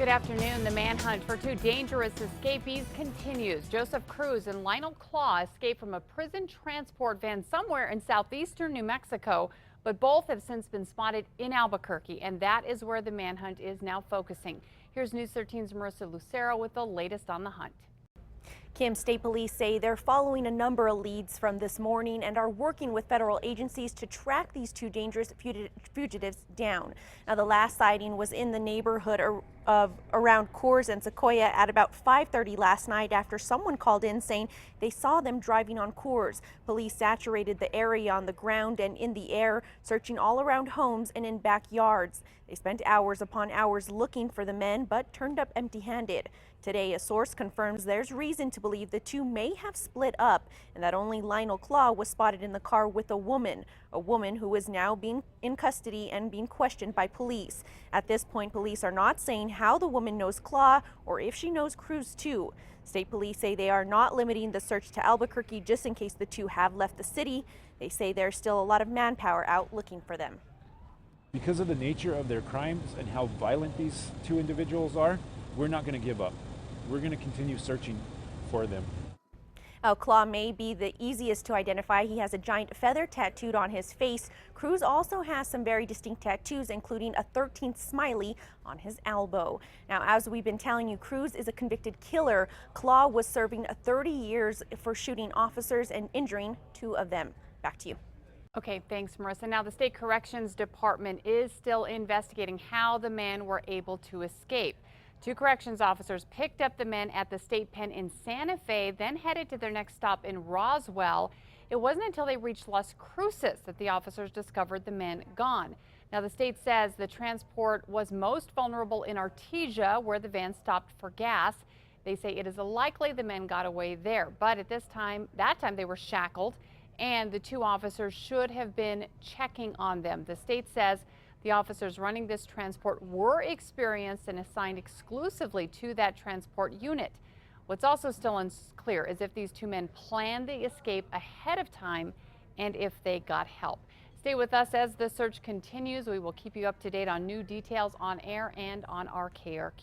Good afternoon. The manhunt for two dangerous escapees continues. Joseph Cruz and Lionel Claw escaped from a prison transport van somewhere in southeastern New Mexico, but both have since been spotted in Albuquerque, and that is where the manhunt is now focusing. Here's News 13's Marissa Lucero with the latest on the hunt. Kim, state police say they're following a number of leads from this morning and are working with federal agencies to track these two dangerous fugitives down. Now, the last sighting was in the neighborhood of around Coors and Sequoia at about 5:30 last night after someone called in saying they saw them driving on Coors. Police saturated the area on the ground and in the air, searching all around homes and in backyards. They spent hours upon hours looking for the men, but turned up empty-handed. Today, a source confirms there's reason to believe the two may have split up and that only Lionel Claw was spotted in the car with a woman who is now being in custody and being questioned by police. At this point, police are not saying how the woman knows Claw or if she knows Cruz too. State police say they are not limiting the search to Albuquerque just in case the two have left the city. They say there's still a lot of manpower out looking for them. Because of the nature of their crimes and how violent these two individuals are, we're not going to give up. We're going to continue searching for them. Claw may be the easiest to identify. He has a giant feather tattooed on his face. Cruz also has some very distinct tattoos, including a 13th smiley on his elbow. Now, as we've been telling you, Cruz is a convicted killer. Claw was serving 30 years for shooting officers and injuring two of them. Back to you. Okay, thanks, Marissa. Now, the State Corrections Department is still investigating how the men were able to escape. Two corrections officers picked up the men at the state pen in Santa Fe, then headed to their next stop in Roswell. It wasn't until they reached Las Cruces that the officers discovered the men gone. Now, the state says the transport was most vulnerable in Artesia, where the van stopped for gas. They say it is likely the men got away there, but at that time they were shackled, and the two officers should have been checking on them. The state says the officers running this transport were experienced and assigned exclusively to that transport unit. What's also still unclear is if these two men planned the escape ahead of time and if they got help. Stay with us as the search continues. We will keep you up to date on new details on air and on our KRQE.